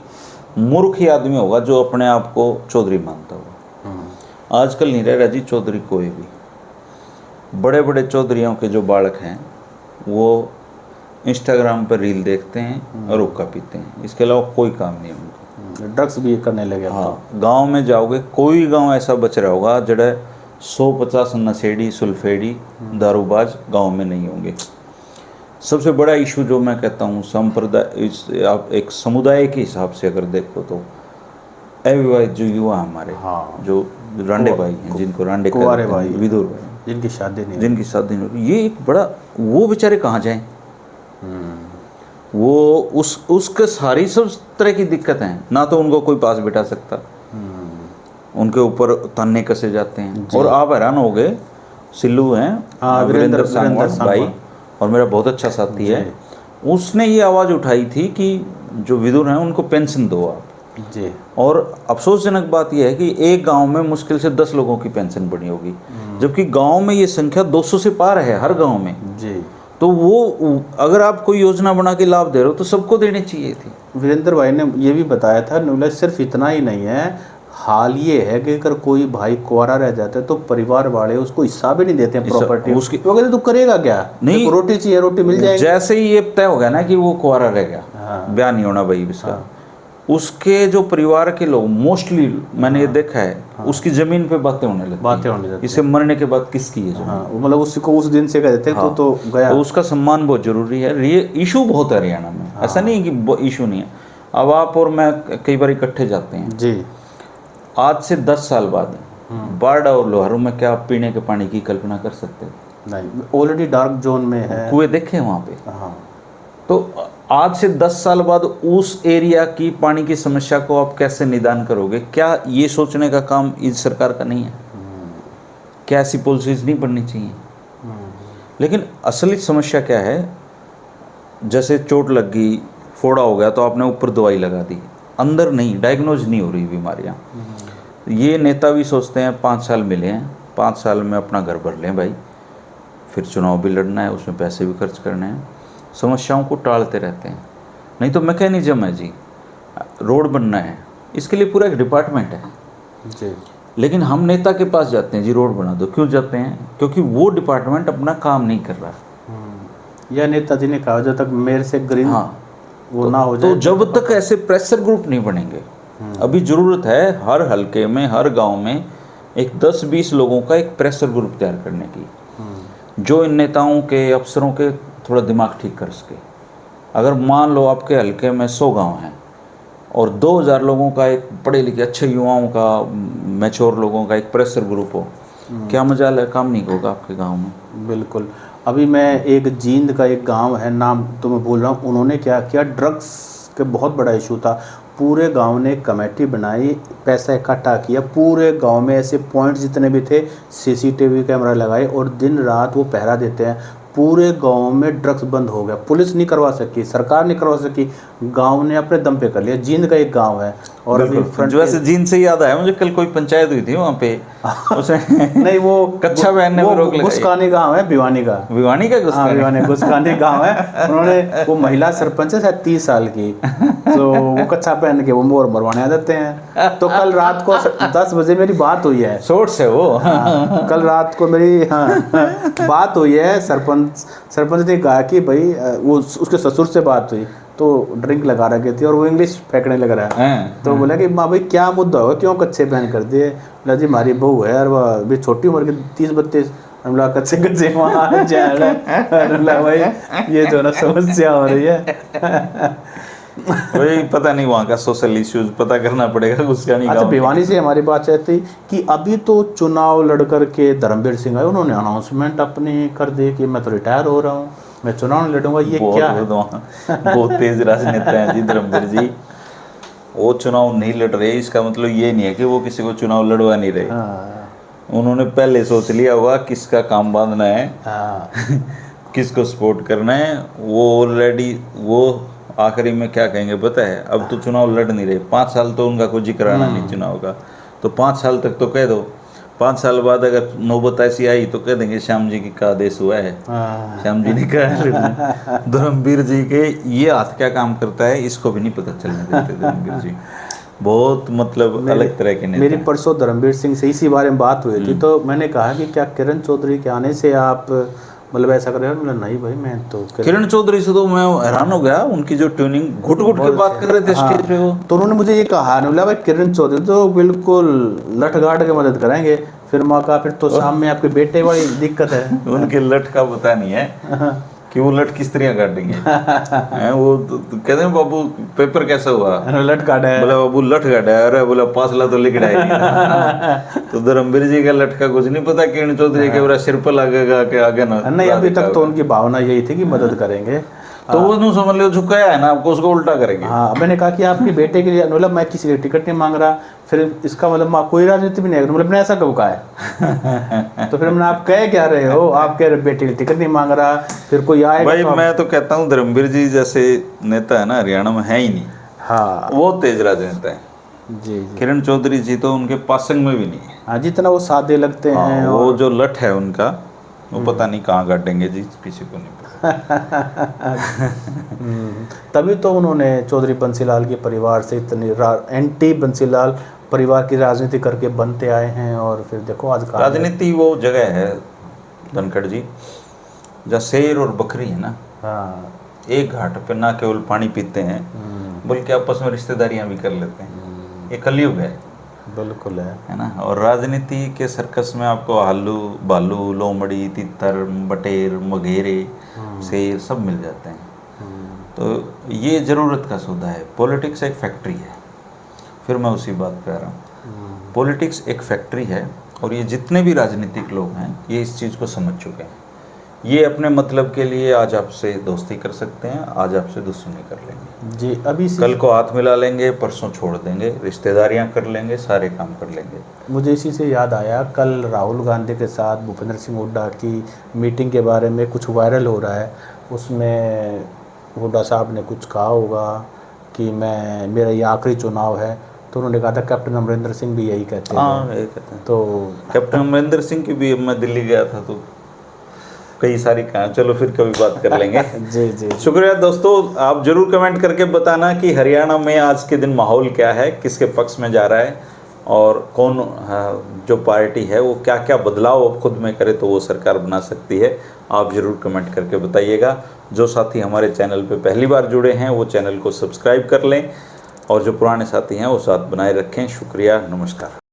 मूर्ख ही आदमी होगा जो अपने आप को चौधरी मानता होगा। आजकल नहीं रह रहा जी चौधरी कोई भी। बड़े बड़े चौधरियों के जो बालक हैं वो इंस्टाग्राम पर रील देखते हैं और हुक्का पीते हैं, इसके अलावा कोई काम नहीं है उनका। ड्रग्स भी करने लगे। हाँ, गांव में जाओगे कोई गांव ऐसा बच रहा होगा जड़े 150 नशेड़ी सुल्फेड़ी दारूबाज गांव में नहीं होंगे। सबसे बड़ा इशू जो मैं कहता हूँ संप्रदाय, आप एक समुदाय के हिसाब से अगर देखो तो अविवाहित जो युवा हमारे, जो रांडे भाई हैं, जिनको रांडे कुंवारे कहते हैं, भाई, विदुर भाई, जिनकी शादी नहीं हुई। जिनकी शादी नहीं हुई, ये एक बड़ा, वो बेचारे कहाँ जाएं? वो उसके सारी सब तरह की दिक्कत है ना, तो उनको कोई पास बिठा सकता, उनके ऊपर ताने कसे जाते हैं। और आप हैरान हो गए, सिल्लू हैं, हाँ, वीरेंद्र सांगवान भाई, और मेरा बहुत अच्छा साथी है, उसने ये आवाज़ उठाई थी कि जो विदुर हैं उनको पेंशन दो आप जी। और अफसोसजनक बात यह है कि एक गांव में मुश्किल से 10 लोगों की पेंशन बनी होगी, जबकि गांव में ये संख्या 200 से पार है हर गांव में जी। तो वो अगर आप कोई योजना बना के लाभ दे रहे हो तो सबको देनी चाहिए थी। वीरेंद्र भाई ने ये भी बताया था, नुला सिर्फ इतना ही नहीं है, हाल ये है कि अगर कोई भाई कुंवारा रह जाता है तो परिवार वाले उसको हिस्सा भी नहीं देते हैं प्रॉपर्टी उसकी। वो कहते तू करेगा क्या, नहीं रोटी चाहिए, रोटी मिल जाएगी। जैसे ही ये तय हो गया ना कि वो कुंवारा रह गया, ब्याह नहीं होना भाई इसका, उसके जो परिवार के लोग मोस्टली मैंने ये देखा है, उसकी जमीन पे बातें होने लगती, इसे मरने के बाद किसकी है जमीन, मतलब उसको उस दिन से कह देते हैं तो गया। तो उसका सम्मान बहुत जरूरी है। ये इशू बहुत है हरियाणा में, ऐसा नहीं है कि इशू नहीं है। अब आप और मैं कई बार इकट्ठे जाते हैं जी, आज से 10 साल बाद बाढ़ और लोहारों में क्या आप पीने के पानी की कल्पना कर सकते? नहीं, ऑलरेडी डार्क जोन में है, कुएं देखे वहाँ पे। हाँ। तो आज से 10 साल बाद उस एरिया की पानी की समस्या को आप कैसे निदान करोगे? क्या ये सोचने का काम इस सरकार का नहीं है? क्या ऐसी पॉलिसीज नहीं बननी चाहिए? लेकिन असली समस्या क्या है, जैसे चोट लग गई, फोड़ा हो गया तो आपने ऊपर दवाई लगा दी, अंदर नहीं, डायग्नोज नहीं हो रही बीमारियाँ। ये नेता भी सोचते हैं 5 साल मिले हैं, 5 साल में अपना घर भर लें भाई, फिर चुनाव भी लड़ना है, उसमें पैसे भी खर्च करने हैं, समस्याओं को टालते रहते हैं। नहीं तो मैकेनिज्म है जी, रोड बनना है, इसके लिए पूरा एक डिपार्टमेंट है जी। लेकिन हम नेता के पास जाते हैं जी रोड बना दो, क्यों जाते हैं? क्योंकि वो डिपार्टमेंट अपना काम नहीं कर रहा। या नेताजी ने कहा जब तक मेरे से ग्रीन वो ना हो जाए, तो जब तक ऐसे प्रेशर ग्रुप नहीं बनेंगे, अभी जरूरत है हर हलके में, हर गांव में एक 10-20 लोगों का एक प्रेशर ग्रुप तैयार करने की, जो इन नेताओं के, अफसरों के थोड़ा दिमाग ठीक कर सके। अगर मान लो आपके हलके में 100 गांव हैं और 2000 लोगों का एक पढ़े लिखे अच्छे युवाओं का, मैच्योर लोगों का एक प्रेशर ग्रुप हो, क्या मजाल है, काम नहीं होगा आपके गांव में। बिल्कुल। अभी मैं एक जींद का एक गांव है, नाम तो मैं बोल रहा हूँ, उन्होंने क्या किया, ड्रग्स का बहुत बड़ा इशू था, पूरे गांव ने कमेटी बनाई, पैसा इकट्ठा किया, पूरे गांव में ऐसे पॉइंट जितने भी थे सीसीटीवी कैमरा लगाए और दिन रात वो पहरा देते हैं। पूरे गांव में ड्रग्स बंद हो गया, पुलिस नहीं करवा सकी, सरकार नहीं करवा सकी, गांव ने अपने दम पे कर लिया। जींद का एक गांव है और अभी जो ऐसे जींद से याद आया मुझे, कल कोई पंचायत हुई थी वहाँ पे, उसने नहीं वो कच्चा पहनने में रोक लगाई। गुस्कानी गांव है, भिवानी का, भिवानी का गुस्कानी गांव है। उन्होंने, वो महिला सरपंच है शायद 30 साल की, तो वो कच्चा पहन के वो मोर मरवाने आ जाते हैं। तो कल रात को 10 बजे मेरी बात हुई है, शॉर्ट से वो कल रात को मेरी बात हुई है, सरपंच ने कहा कि भाई वो उसके ससुर से बात हुई तो ड्रिंक लगा रखी थी और वो इंग्लिश फेंकने लग रहा है। तो बोला कि माँ भाई क्या मुद्दा होगा, क्यों कच्चे पहन कर दिए? बोला जी हमारी बहू है और वह अभी छोटी उम्र की 30-32, हमला कच्चे वहाँ जा रहा भाई, ये जो ना समस्या हो रही है। वही पता नहीं वहाँ का सोशल इश्यूज पता करना पड़ेगा उसका नहीं। अच्छा, भिवानी से हमारी बात चाहती कि अभी तो चुनाव लड़कर के धर्मवीर सिंह आए, उन्होंने अनाउंसमेंट अपनी कर दी कि मैं तो रिटायर हो रहा हूँ, मैं चुनाव लड़ूंगा। ये क्या है? बहुत तेज राजनेता हैं जी धर्मवीर जी, वो चुनाव नहीं लड़ रहे, इसका मतलब ये नहीं है कि वो किसी को चुनाव लड़वा नहीं रहे। उन्होंने पहले सोच लिया होगा किसका काम बांधना है, किसको सपोर्ट करना है। वो ऑलरेडी, वो आखिरी में क्या कहेंगे पता है, अब तो चुनाव लड़ नहीं रहे, 5 साल तो उनका कोई जिक्र आना नहीं चुनाव का, तो 5 साल तक तो कह दो, 5 साल बाद अगर नौबत ऐसी आई तो कह देंगे श्याम जी का आदेश हुआ है, श्याम जी ने कहा। धर्मवीर जी के ये हाथ क्या काम करता है इसको भी नहीं पता चलने देते धर्मवीर जी, बहुत मतलब अलग तरह के नेता। मेरी परसों धर्मवीर सिंह से इसी बारे में बात हुई थी, तो मैंने कहा कि क्या किरण चौधरी के आने से आप मतलब ऐसा कर रहे हो? मतलब नहीं भाई, मैं तो किरण चौधरी से तो मैं हैरान हो गया, उनकी जो ट्यूनिंग घुट घुट के बात कर रहे थे स्टेज पे वो। तो उन्होंने मुझे ये कहा, बोला भाई किरण चौधरी तो बिल्कुल लठ गाड़ के मदद कराएंगे, फिर मौका, फिर तो सामने आपके बेटे वाली दिक्कत है। उनके लठ का पता नहीं है, कि वो लट किस तरह काटेंगे। हैं, वो तो कहते हैं बाबू पेपर कैसा हुआ, लट काटा है। बोला बाबू लट काटा है, अरे बोला पासला तो लिख डायरी। तो धर्मवीर जी का लट का कुछ नहीं पता, किरण चौधरी के पूरा सिर पर लगेगा कि आगे ना नहीं, अभी तक तो उनकी भावना यही थी कि मदद करेंगे। तो वो नु समझ लो झुकाया है ना आपको, उसको उल्टा करेंगे। हाँ, मैंने कहा कि आपके बेटे के लिए, मतलब मैं किसी के टिकट नहीं मांग रहा, फिर इसका मतलब आप कोई राजनीति भी नहीं करें, मतलब मैंने ऐसा कब कहा है? तो फिर मैंने, आप कह क्या रहे हो, आप कह रहे बेटे के लिए टिकट नहीं मांग रहा, फिर कोई आएगा भाई तो मैं तो कहता हूँ धर्मवीर जी जैसे नेता है ना हरियाणा में है ही नहीं। हाँ वो तेज राजनेता है। जी जी। किरण चौधरी जी तो उनके पासंग में भी नहीं है। हाँ, जितना वो सादे लगते हैं। हाँ, वो जो लठ है उनका, वो पता नहीं कहाँ काटेंगे जी, किसी को नहीं पता। तभी तो उन्होंने चौधरी बंसीलाल के परिवार से इतनी एंटी बंसीलाल परिवार की राजनीति करके बनते आए हैं, और फिर देखो आज का राजनीति वो जगह है धनखड़ जी जहाँ शेर और बकरी है ना, हाँ एक घाट पे ना केवल पानी पीते हैं बल्कि आपस में रिश्तेदारियां भी कर लेते हैं। ये कलयुग है बिल्कुल है ना। और राजनीति के सर्कस में आपको आलू बालू लोमड़ी तितर बटेर मघेरे शेर सब मिल जाते हैं। तो ये ज़रूरत का सौदा है। पॉलिटिक्स एक फैक्ट्री है, फिर मैं उसी बात पे आ रहा हूँ। पॉलिटिक्स एक फैक्ट्री है और ये जितने भी राजनीतिक लोग हैं ये इस चीज़ को समझ चुके हैं। ये अपने मतलब के लिए आज आपसे दोस्ती कर सकते हैं, आज आपसे दुश्मनी कर लेंगे जी। अभी कल को हाथ मिला लेंगे, परसों छोड़ देंगे, रिश्तेदारियां कर लेंगे, सारे काम कर लेंगे। मुझे इसी से याद आया, कल राहुल गांधी के साथ भूपेंद्र सिंह हुड्डा की मीटिंग के बारे में कुछ वायरल हो रहा है। उसमें हुड्डा साहब ने कुछ कहा होगा कि मेरा ये आखिरी चुनाव है, तो उन्होंने कहा था कैप्टन अमरिंदर सिंह भी यही कहते हैं। हाँ यही कहते हैं। तो कैप्टन अमरिंदर सिंह की भी, मैं दिल्ली गया था तो कई सारी कहा, चलो फिर कभी बात कर लेंगे। जी जी। शुक्रिया दोस्तों, आप जरूर कमेंट करके बताना कि हरियाणा में आज के दिन माहौल क्या है, किसके पक्ष में जा रहा है, और कौन जो पार्टी है वो क्या क्या बदलाव अब खुद में करे तो वो सरकार बना सकती है। आप जरूर कमेंट करके बताइएगा। जो साथी हमारे चैनल पे पहली बार जुड़े हैं वो चैनल को सब्सक्राइब कर लें, और जो पुराने साथी हैं वो साथ बनाए रखें। शुक्रिया, नमस्कार।